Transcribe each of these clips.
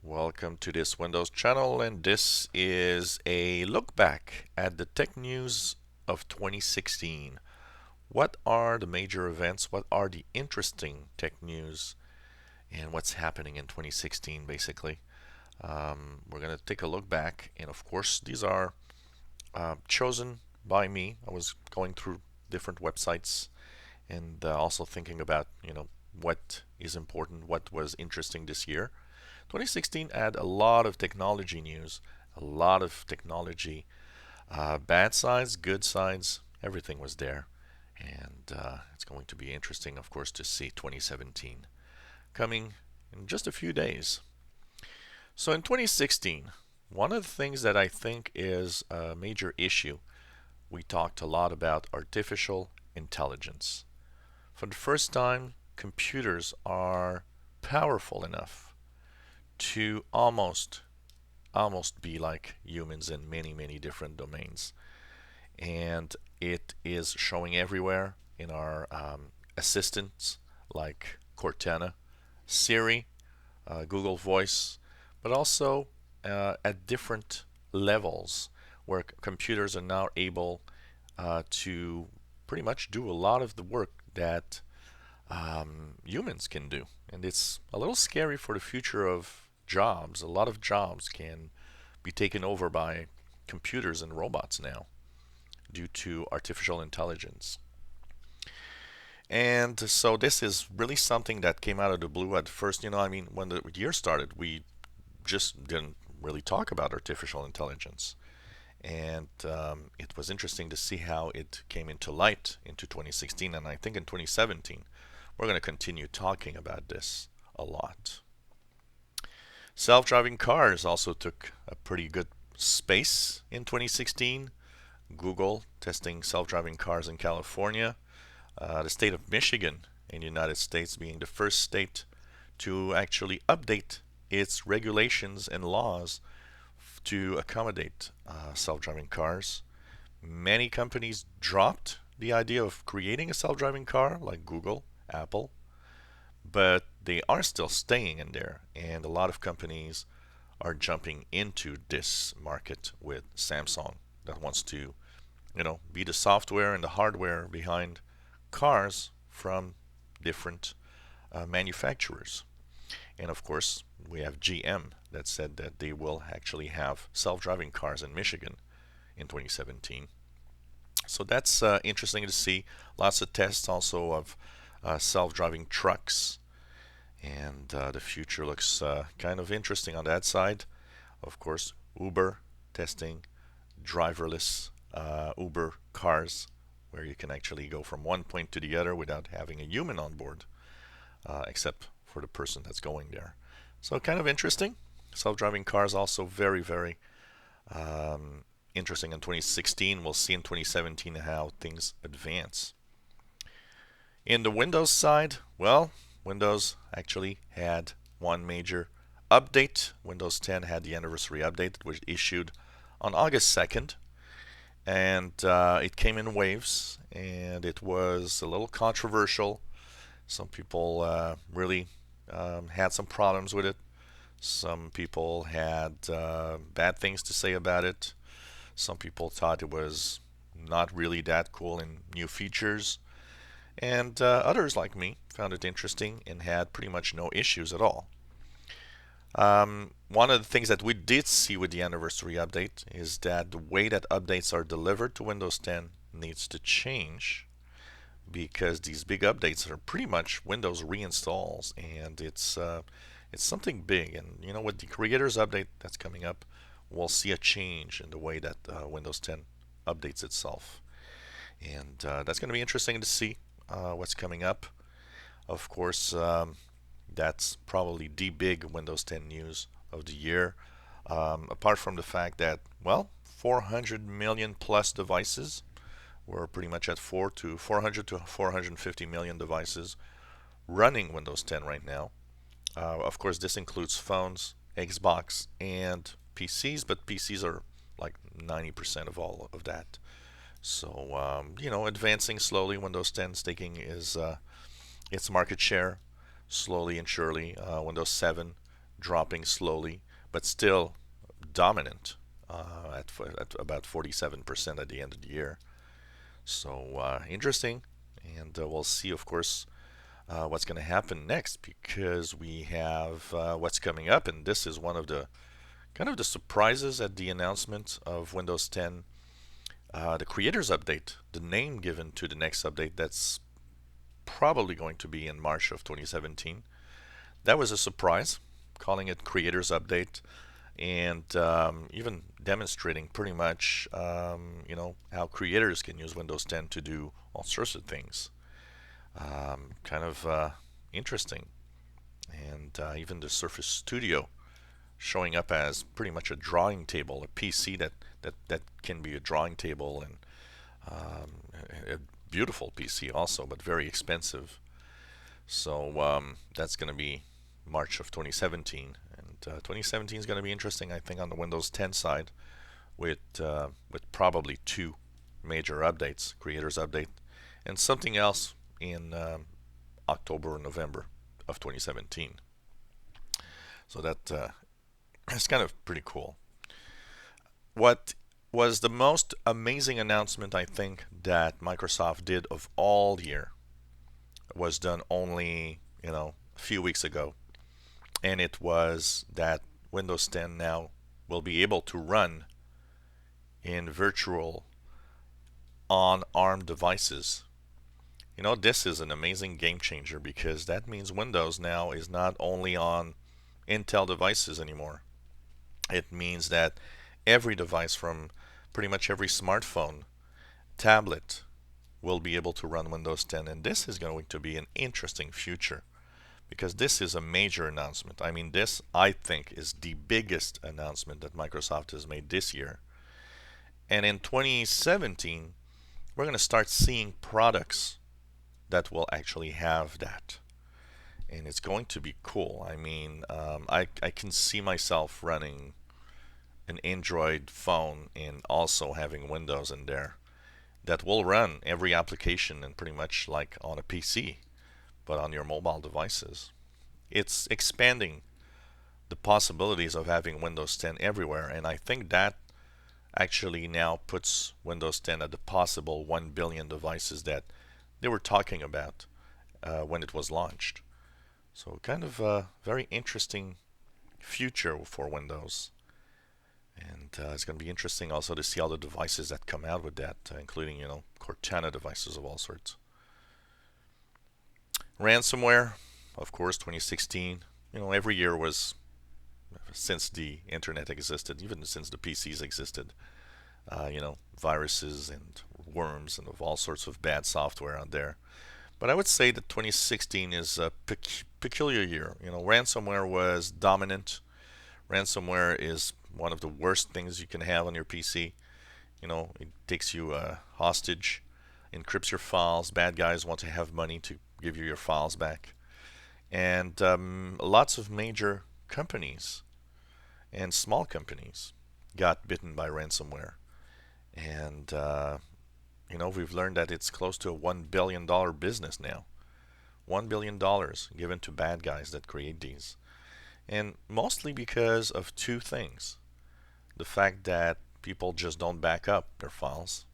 Welcome to this Windows channel, and this is a look back at the tech news of 2016. What are the major events? What are the interesting tech news? And what's happening in 2016, basically? We're going to take a look back, and of course, these are chosen by me. I was going through different websites and also thinking about, what is important, what was interesting this year. 2016 had a lot of technology news, a lot of technology, bad sides, good sides, everything was there. And it's going to be interesting, of course, to see 2017 coming in just a few days. So in 2016, one of the things that I think is a major issue, we talked a lot about artificial intelligence. For the first time, computers are powerful enough to almost be like humans in many different domains, and it is showing everywhere in our assistants like Cortana, Siri, Google Voice, but also at different levels where computers are now able to pretty much do a lot of the work that humans can do. And it's a little scary for the future of jobs. A lot of jobs can be taken over by computers and robots now due to artificial intelligence. And so this is really something that came out of the blue at first. When the year started, we just didn't really talk about artificial intelligence. And it was interesting to see how it came into light into 2016. And I think in 2017, we're going to continue talking about this a lot. Self-driving cars also took a pretty good space in 2016. Google testing self-driving cars in California. The state of Michigan in the United States being the first state to actually update its regulations and laws to accommodate self-driving cars. Many companies dropped the idea of creating a self-driving car, like Google, Apple, but they are still staying in there, and a lot of companies are jumping into this market with Samsung that wants to, be the software and the hardware behind cars from different manufacturers. And of course, we have GM that said that they will actually have self-driving cars in Michigan in 2017. So that's interesting to see. Lots of tests also of self-driving trucks, and the future looks kind of interesting on that side. Of course, Uber testing driverless Uber cars, where you can actually go from one point to the other without having a human on board, except for the person that's going there. So kind of interesting. Self-driving cars also very um, interesting in 2016. We'll see in 2017 how things advance. In the Windows side, well, Windows actually had one major update. Windows 10 had the anniversary update that was issued on August 2nd, and it came in waves, and it was a little controversial. Some people really had some problems with it. Some people had bad things to say about it. Some people thought it was not really that cool in new features. And others, like me, found it interesting and had pretty much no issues at all. One of the things that we did see with the anniversary update is that the way that updates are delivered to Windows 10 needs to change, because these big updates are pretty much Windows reinstalls, and it's something big. And with the Creators update that's coming up, we'll see a change in the way that Windows 10 updates itself, and that's going to be interesting to see what's coming up. Of course, that's probably the big Windows 10 news of the year. Apart from the fact that, well, 400 million plus devices. We're pretty much at 400 to 450 million devices running Windows 10 right now. Of course, this includes phones, Xbox, and PCs, but PCs are like 90% of all of that. So, advancing slowly. Windows 10 is taking its market share slowly and surely. Windows 7 dropping slowly, but still dominant at about 47% at the end of the year. So interesting, and we'll see, of course, what's going to happen next because we have what's coming up, and this is one of the kind of the surprises at the announcement of Windows 10, the Creators Update, the name given to the next update that's probably going to be in March of 2017. That was a surprise, calling it Creators Update, and even demonstrating pretty much, how creators can use Windows 10 to do all sorts of things. Kind of interesting, and even the Surface Studio showing up as pretty much a drawing table, a PC that can be a drawing table, and a beautiful PC also, but very expensive. So that's going to be March of 2017, and 2017 is going to be interesting, I think, on the Windows 10 side, with probably two major updates: Creators Update, and something else in October or November of 2017. So that it's kind of pretty cool. What was the most amazing announcement I think that Microsoft did of all year was done only a few weeks ago, and it was that Windows 10 now will be able to run in virtual on ARM devices. This is an amazing game changer because that means Windows now is not only on Intel devices anymore. It means that every device, from pretty much every smartphone, tablet, will be able to run Windows 10. And this is going to be an interesting future because this is a major announcement. I mean, this, I think, is the biggest announcement that Microsoft has made this year. And in 2017, we're going to start seeing products that will actually have that. And it's going to be cool. I mean, I can see myself running an Android phone and also having Windows in there that will run every application and pretty much like on a PC, but on your mobile devices. It's expanding the possibilities of having Windows 10 everywhere, and I think that actually now puts Windows 10 at the possible 1 billion devices that they were talking about when it was launched. So kind of a very interesting future for Windows. And it's going to be interesting also to see all the devices that come out with that, including, Cortana devices of all sorts. Ransomware, of course, 2016. Every year was, since the internet existed, even since the PCs existed, viruses and worms and of all sorts of bad software out there. But I would say that 2016 is a peculiar year. Ransomware was dominant. Ransomware is one of the worst things you can have on your PC. It takes you hostage, encrypts your files. Bad guys want to have money to give you your files back. And lots of major companies and small companies got bitten by ransomware. And, we've learned that it's close to a $1 billion business now. $1 billion given to bad guys that create these. And mostly because of two things: the fact that people just don't back up their files,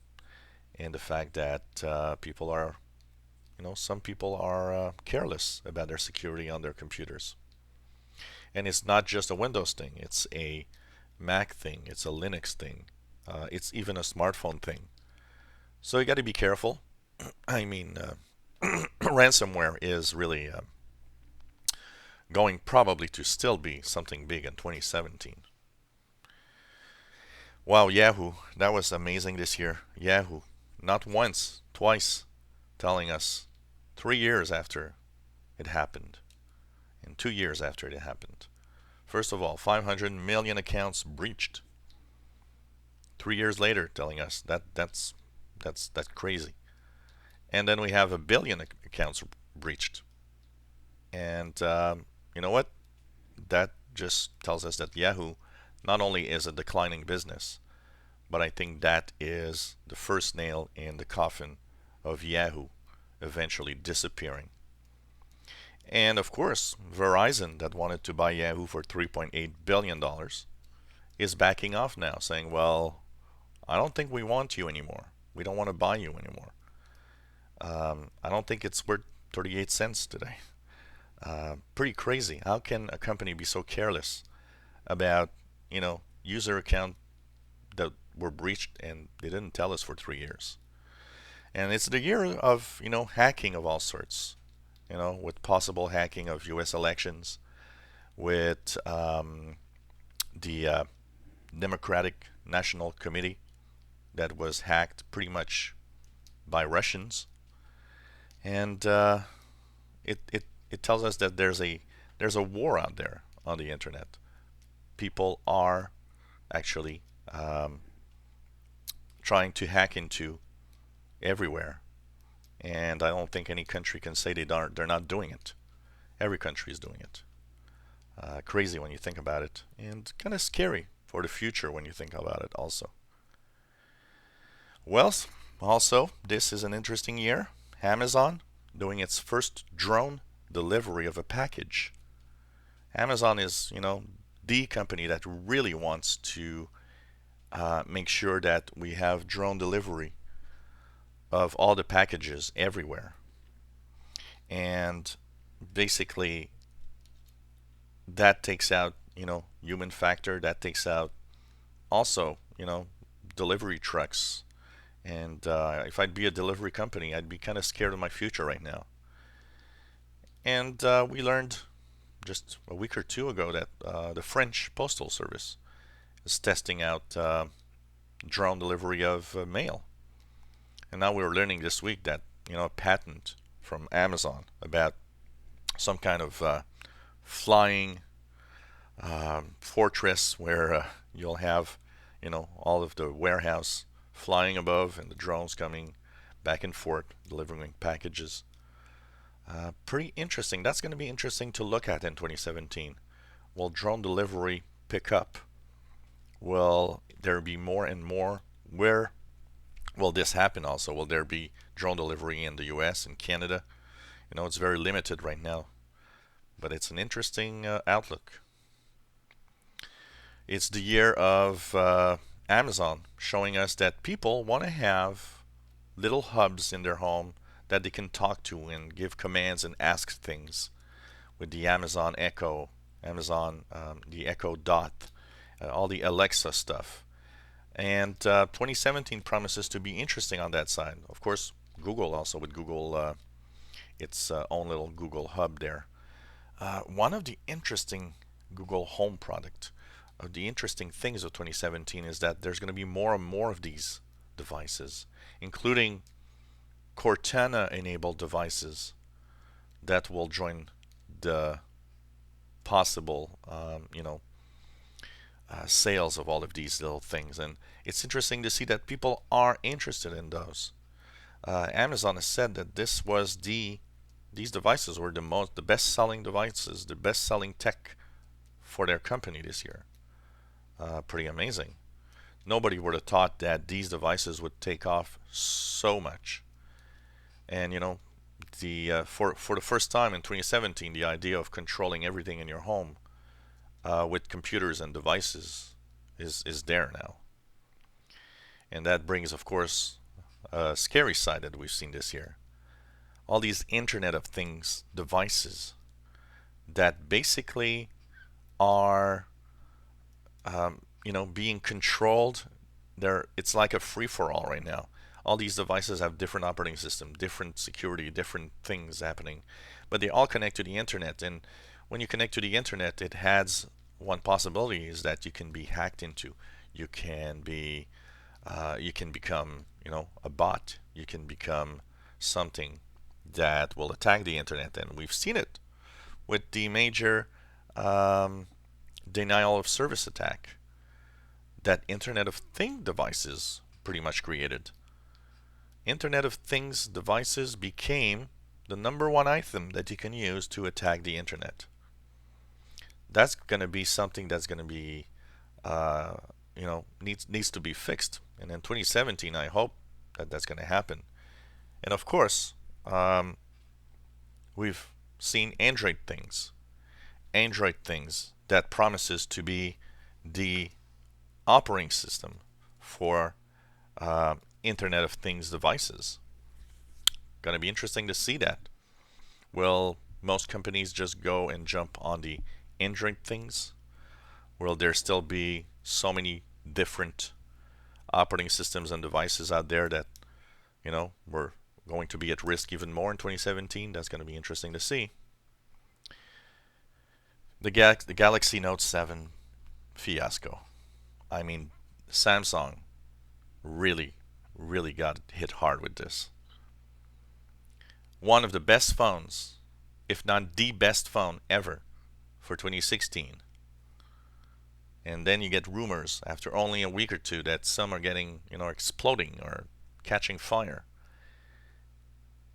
and the fact that some people are careless about their security on their computers. And it's not just a Windows thing, it's a Mac thing, it's a Linux thing, it's even a smartphone thing. So you got to be careful. I mean, ransomware is really going probably to still be something big in 2017. Wow, Yahoo, that was amazing this year. Yahoo, not once, twice, telling us 3 years after it happened, and 2 years after it happened. First of all, 500 million accounts breached. 3 years later, telling us that's crazy. And then we have 1 billion accounts breached. And you know what? That just tells us that Yahoo not only is a declining business, but I think that is the first nail in the coffin of Yahoo eventually disappearing. And of course, Verizon, that wanted to buy Yahoo for $3.8 billion, is backing off now, saying, well, I don't think we want you anymore. We don't want to buy you anymore. I don't think it's worth 38 cents today. Pretty crazy. How can a company be so careless about, user account that were breached and they didn't tell us for 3 years? And it's the year of, hacking of all sorts, with possible hacking of US elections, with the Democratic National Committee that was hacked pretty much by Russians. And it tells us that there's a war out there on the internet. People are actually trying to hack into everywhere, and I don't think any country can say they're not doing it. Every country is doing it. Crazy when you think about it, and kind of scary for the future when you think about it also. Well, also, this is an interesting year. Amazon doing its first drone delivery of a package. Amazon is, the company that really wants to make sure that we have drone delivery of all the packages everywhere. And basically, that takes out, human factor. That takes out also, delivery trucks. And if I'd be a delivery company, I'd be kind of scared of my future right now. And we learned just a week or two ago that the French Postal Service is testing out drone delivery of mail. And now we're learning this week that, a patent from Amazon about some kind of flying fortress where you'll have, all of the warehouse flying above and the drones coming back and forth delivering packages. Pretty interesting. That's going to be interesting to look at in 2017. Will drone delivery pick up? Will there be more and more? Where will this happen also? Will there be drone delivery in the US and Canada? It's very limited right now, but it's an interesting outlook. It's the year of Amazon showing us that people want to have little hubs in their home that they can talk to and give commands and ask things with the Amazon Echo, the Echo Dot, all the Alexa stuff. And 2017 promises to be interesting on that side. Of course, Google also with Google, its own little Google Hub there. One of the interesting Google Home product, of the interesting things of 2017 is that there's going to be more and more of these devices, including Cortana-enabled devices that will join the possible, sales of all of these little things. And it's interesting to see that people are interested in those. Amazon has said that these devices were the best-selling devices, the best-selling tech for their company this year. Pretty amazing. Nobody would have thought that these devices would take off so much. And for the first time in 2017, the idea of controlling everything in your home with computers and devices is there now. And that brings, of course, a scary side that we've seen this year. All these Internet of Things devices that basically are, being controlled. It's like a free-for-all right now. All these devices have different operating system, different security, different things happening, but they all connect to the internet. And when you connect to the internet, it has one possibility is that you can be hacked into. You can become, a bot. You can become something that will attack the internet, and we've seen it with the major denial of service attack that Internet of Things devices pretty much created. Internet of Things devices became the number one item that you can use to attack the internet. That's going to be something that's going to be, needs to be fixed. And in 2017, I hope that that's going to happen. And of course, we've seen Android things. Android things that promises to be the operating system for Internet of Things devices. Going to be interesting to see that. Will most companies just go and jump on the Android things? Will there still be so many different operating systems and devices out there that, we're going to be at risk even more in 2017? That's going to be interesting to see. The Galaxy Note 7 fiasco. I mean, Samsung really, really got hit hard with this. One of the best phones, if not the best phone ever for 2016. And then you get rumors after only a week or two that some are getting, exploding or catching fire.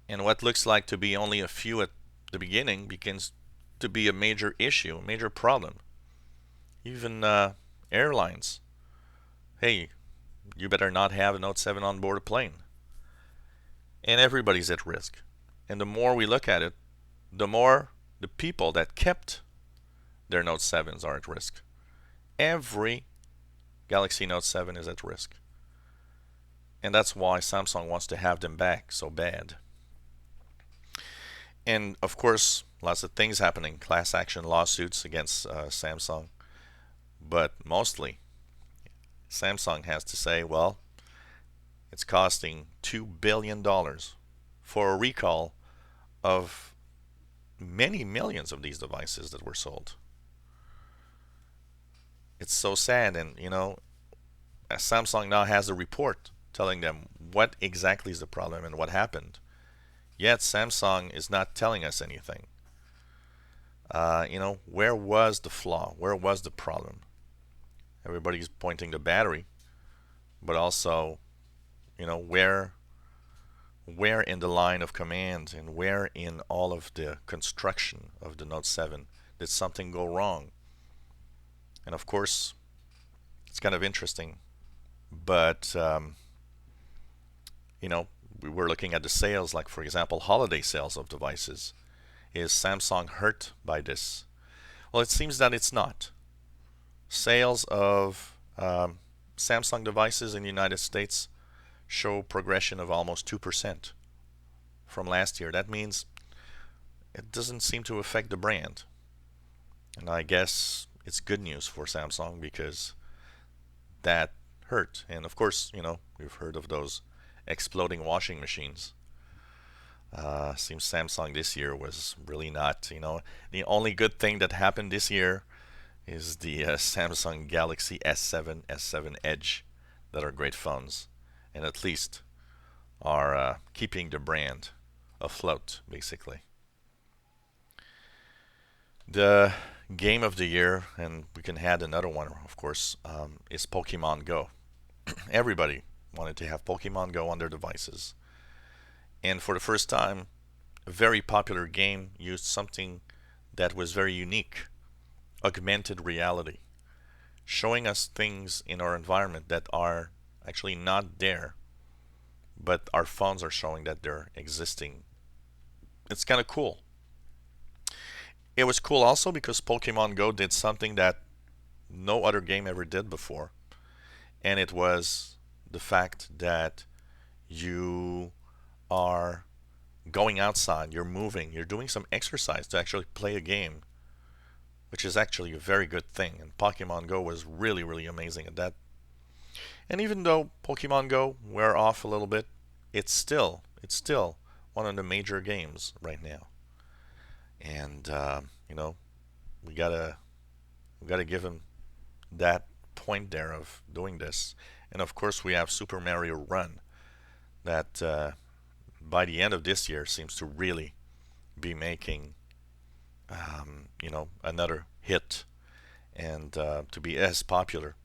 And what looks like to be only a few at the beginning begins to be a major issue, a major problem. Even airlines. Hey, you better not have a Note 7 on board a plane. And everybody's at risk. And the more we look at it, the more the people that kept their Note 7s are at risk. Every Galaxy Note 7 is at risk. And that's why Samsung wants to have them back so bad. And of course, lots of things happening. Class action lawsuits against Samsung. But mostly, Samsung has to say, well, it's costing $2 billion for a recall of many millions of these devices that were sold. It's so sad. And, Samsung now has a report telling them what exactly is the problem and what happened. Yet Samsung is not telling us anything. Where was the flaw? Where was the problem? Everybody's pointing to battery, but also, where in the line of command and where in all of the construction of the Note 7 did something go wrong? And of course, it's kind of interesting, but we were looking at the sales, like for example, holiday sales of devices. Is Samsung hurt by this? Well, it seems that it's not. Sales of Samsung devices in the United States show progression of almost 2% from last year. That means it doesn't seem to affect the brand. And I guess it's good news for Samsung because that hurt. And of course, we've heard of those exploding washing machines. Seems Samsung this year was really not, the only good thing that happened this year is the Samsung Galaxy S7, S7 Edge that are great phones and at least are keeping the brand afloat, basically. The game of the year, and we can add another one, of course, is Pokemon Go. Everybody wanted to have Pokemon Go on their devices. And for the first time, a very popular game used something that was very unique, augmented reality, showing us things in our environment that are actually not there, but our phones are showing that they're existing. It's kind of cool. It was cool also because Pokemon Go did something that no other game ever did before, and it was the fact that you are going outside, you're moving, you're doing some exercise to actually play a game, which is actually a very good thing. And Pokemon Go was really, really amazing at that. And even though Pokemon Go wear off a little bit, it's still one of the major games right now. And we gotta give him that point there of doing this. And of course, we have Super Mario Run that by the end of this year seems to really be making another hit and to be as popular,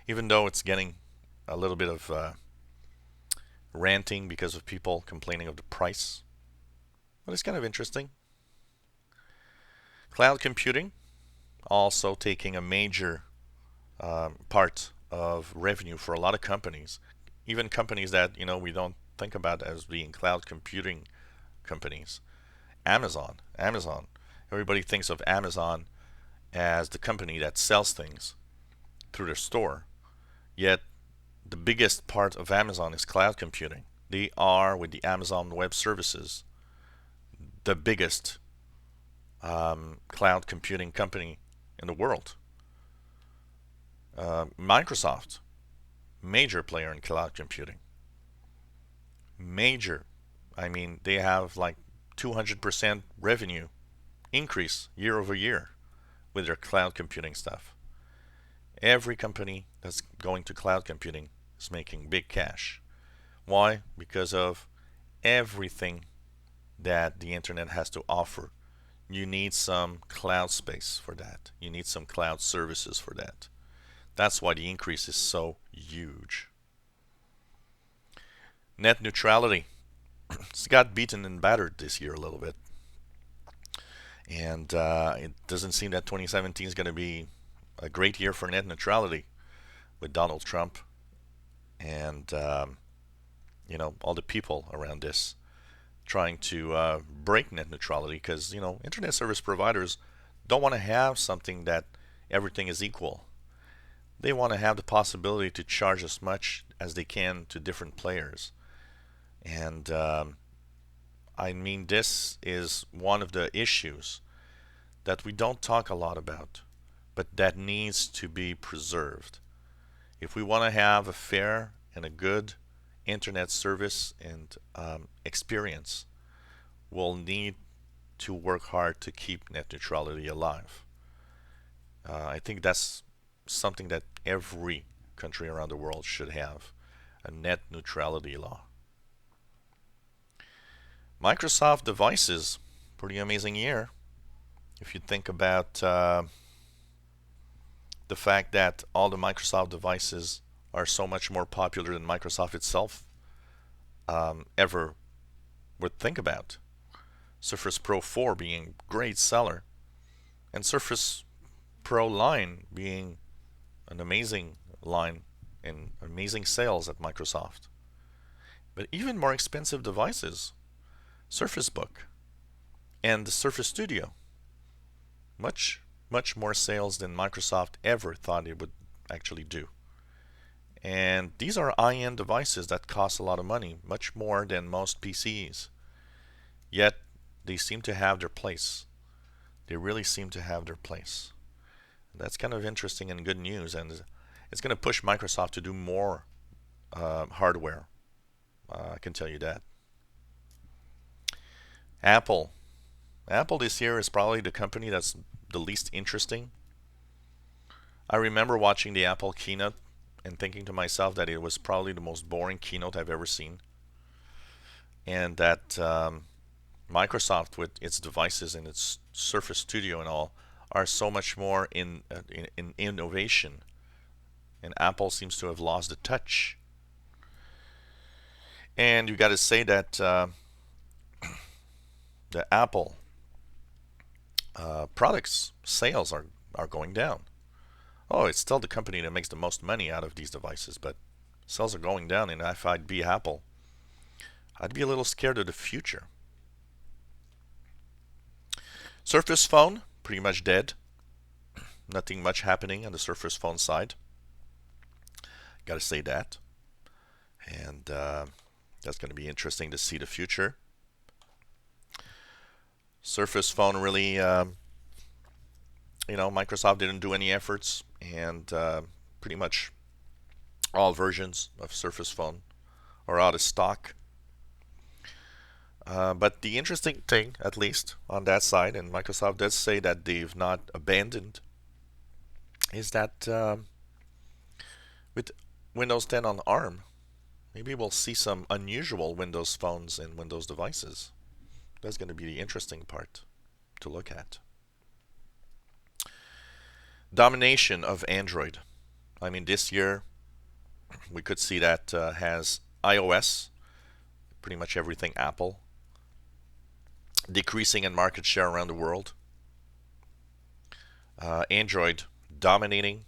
even though it's getting a little bit of ranting because of people complaining of the price. But it's kind of interesting. Cloud computing also taking a major part of revenue for a lot of companies, even companies that we don't think about as being cloud computing companies. Amazon Everybody thinks of Amazon as the company that sells things through their store. Yet the biggest part of Amazon is cloud computing. They are, with the Amazon Web Services, the biggest cloud computing company in the world. Microsoft, major player in cloud computing. Major. I mean, they have like 200% revenue increase year over year with their cloud computing stuff. Every company that's going to cloud computing is making big cash. Why? Because of everything that the internet has to offer. You need some cloud space for that. You need some cloud services for that. That's why the increase is so huge. Net neutrality. It's got beaten and battered this year a little bit. And it doesn't seem that 2017 is going to be a great year for net neutrality with Donald Trump and all the people around this trying to break net neutrality, because internet service providers don't want to have something that everything is equal. They want to have the possibility to charge as much as they can to different players. And this is one of the issues that we don't talk a lot about, but that needs to be preserved. If we want to have a fair and a good internet service and experience, we'll need to work hard to keep net neutrality alive. I think that's something that every country around the world should have, a net neutrality law. Microsoft devices, pretty amazing year. If you think about the fact that all the Microsoft devices are so much more popular than Microsoft itself ever would think about. Surface Pro 4 being a great seller, and Surface Pro line being an amazing line and amazing sales at Microsoft. But even more expensive devices, Surface Book and the Surface Studio, much more sales than Microsoft ever thought it would actually do. And these are high-end devices that cost a lot of money, much more than most PCs. Yet they seem to have their place. They really seem to have their place. That's kind of interesting and good news, and it's going to push Microsoft to do more hardware. I can tell you that. Apple this year is probably the company that's the least interesting. I remember watching the Apple keynote and thinking to myself that it was probably the most boring keynote I've ever seen, and that Microsoft, with its devices and its Surface Studio and all, are so much more in innovation, and Apple seems to have lost the touch. And you got to say that the Apple products sales are going down. Oh, it's still the company that makes the most money out of these devices, but sales are going down, and if I'd be Apple, I'd be a little scared of the future. Surface Phone, pretty much dead. Nothing much happening on the Surface Phone side. Got to say that. And that's going to be interesting to see the future. Surface Phone really, Microsoft didn't do any efforts, and pretty much all versions of Surface Phone are out of stock. But the interesting thing, at least on that side, and Microsoft does say that they've not abandoned, is that with Windows 10 on ARM, maybe we'll see some unusual Windows phones and Windows devices. That's going to be the interesting part to look at. Domination of Android. This year we could see that has iOS, pretty much everything Apple, decreasing in market share around the world. Android dominating.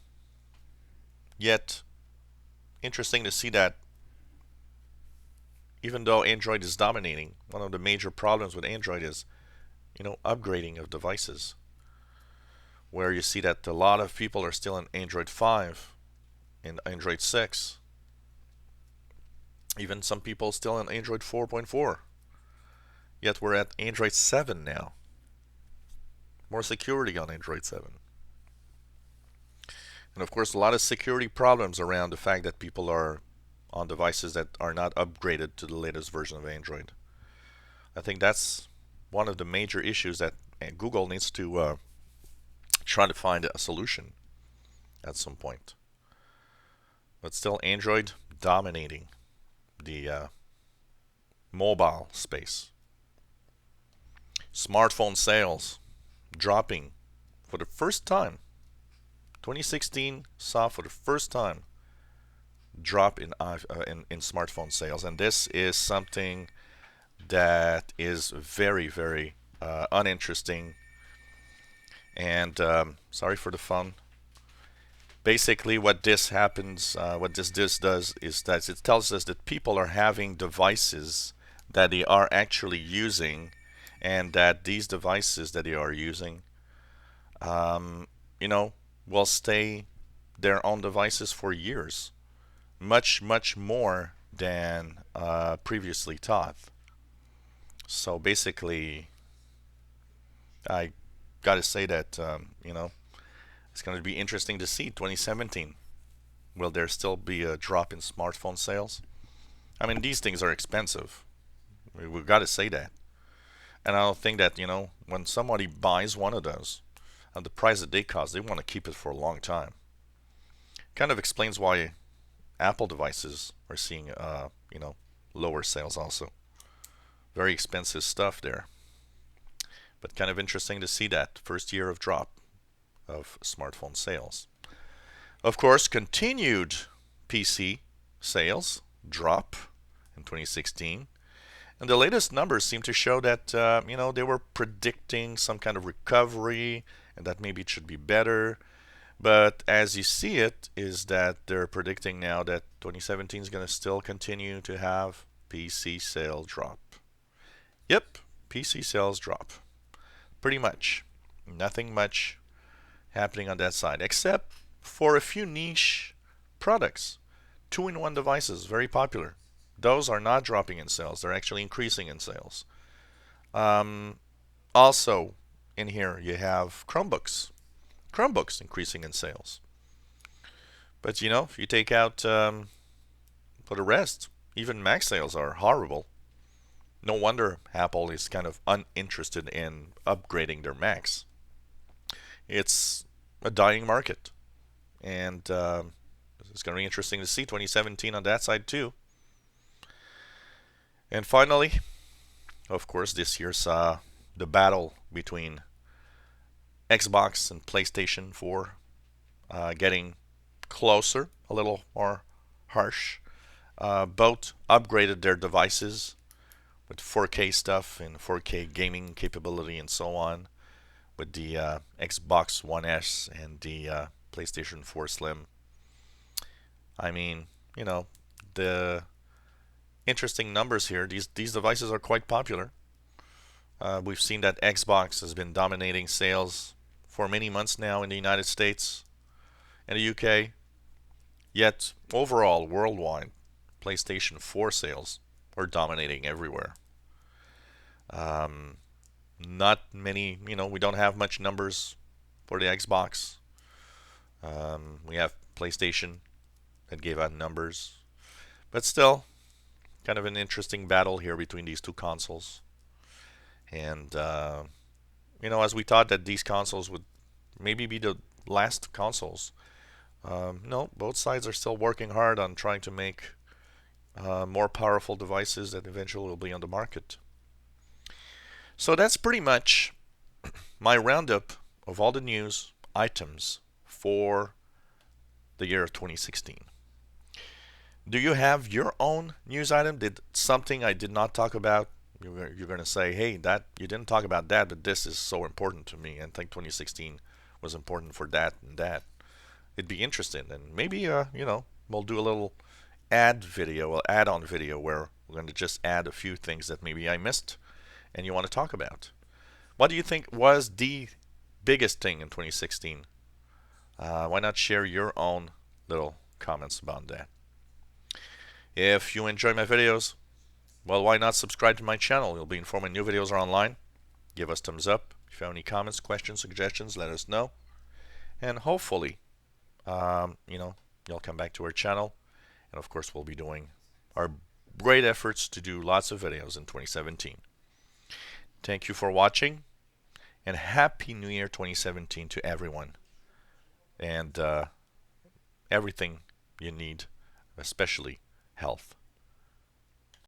Yet, interesting to see that even though Android is dominating, one of the major problems with Android is upgrading of devices, where you see that a lot of people are still in Android 5 and Android 6. Even some people still in Android 4.4. Yet we're at Android 7 now. More security on Android 7. And of course, a lot of security problems around the fact that people are on devices that are not upgraded to the latest version of Android. I think that's one of the major issues that Google needs to try to find a solution at some point. But still, Android dominating the mobile space. Smartphone sales dropping for the first time. 2016 saw for the first time drop in smartphone sales, and this is something that is very, very uninteresting. And sorry for the fun. Basically, what this happens, what this does is that it tells us that people are having devices that they are actually using, and that these devices that they are using, will stay their own devices for years, much, much more than previously thought. So basically, I got to say that, it's going to be interesting to see 2017. Will there still be a drop in smartphone sales? I mean, these things are expensive. We've got to say that. And I don't think that, when somebody buys one of those, at the price that they cost, they want to keep it for a long time. Kind of explains why Apple devices are seeing, lower sales also. Very expensive stuff there. But kind of interesting to see that first year of drop of smartphone sales. Of course, continued PC sales drop in 2016. And the latest numbers seem to show that, they were predicting some kind of recovery and that maybe it should be better. But as you see it, is that they're predicting now that 2017 is going to still continue to have PC sale drop. Yep, PC sales drop. Pretty much. Nothing much happening on that side, except for a few niche products. 2-in-1 devices, very popular. Those are not dropping in sales. They're actually increasing in sales. Also, in here, you have Chromebooks. Chromebooks increasing in sales. But, if you take out for the rest, even Mac sales are horrible. No wonder Apple is kind of uninterested in upgrading their Macs. It's a dying market. And it's going to be interesting to see 2017 on that side too. And finally, of course, this year saw the battle between Xbox and PlayStation 4 getting closer, a little more harsh. Both upgraded their devices with 4K stuff and 4K gaming capability and so on, with the Xbox One S and the PlayStation 4 Slim. I mean, the interesting numbers here. These devices are quite popular. We've seen that Xbox has been dominating sales for many months now in the United States and the UK. Yet, overall, worldwide, PlayStation 4 sales are dominating everywhere. Not many, we don't have much numbers for the Xbox. We have PlayStation that gave out numbers. But still, kind of an interesting battle here between these two consoles. And, as we thought that these consoles would maybe be the last consoles, no, both sides are still working hard on trying to make more powerful devices that eventually will be on the market. So that's pretty much my roundup of all the news items for the year of 2016. Do you have your own news item? Did something I did not talk about? You're going to say, hey, that you didn't talk about that, but this is so important to me, and I think 2016 was important for that and that. It'd be interesting, and maybe we'll do a little add-on video where we're going to just add a few things that maybe I missed and you want to talk about. What do you think was the biggest thing in 2016? Why not share your own little comments about that? If you enjoy my videos, well, why not subscribe to my channel? You'll be informed when new videos are online. Give us thumbs up. If you have any comments, questions, suggestions, let us know. And hopefully, you'll come back to our channel. And of course, we'll be doing our great efforts to do lots of videos in 2017. Thank you for watching, and Happy New Year 2017 to everyone. And everything you need, especially health.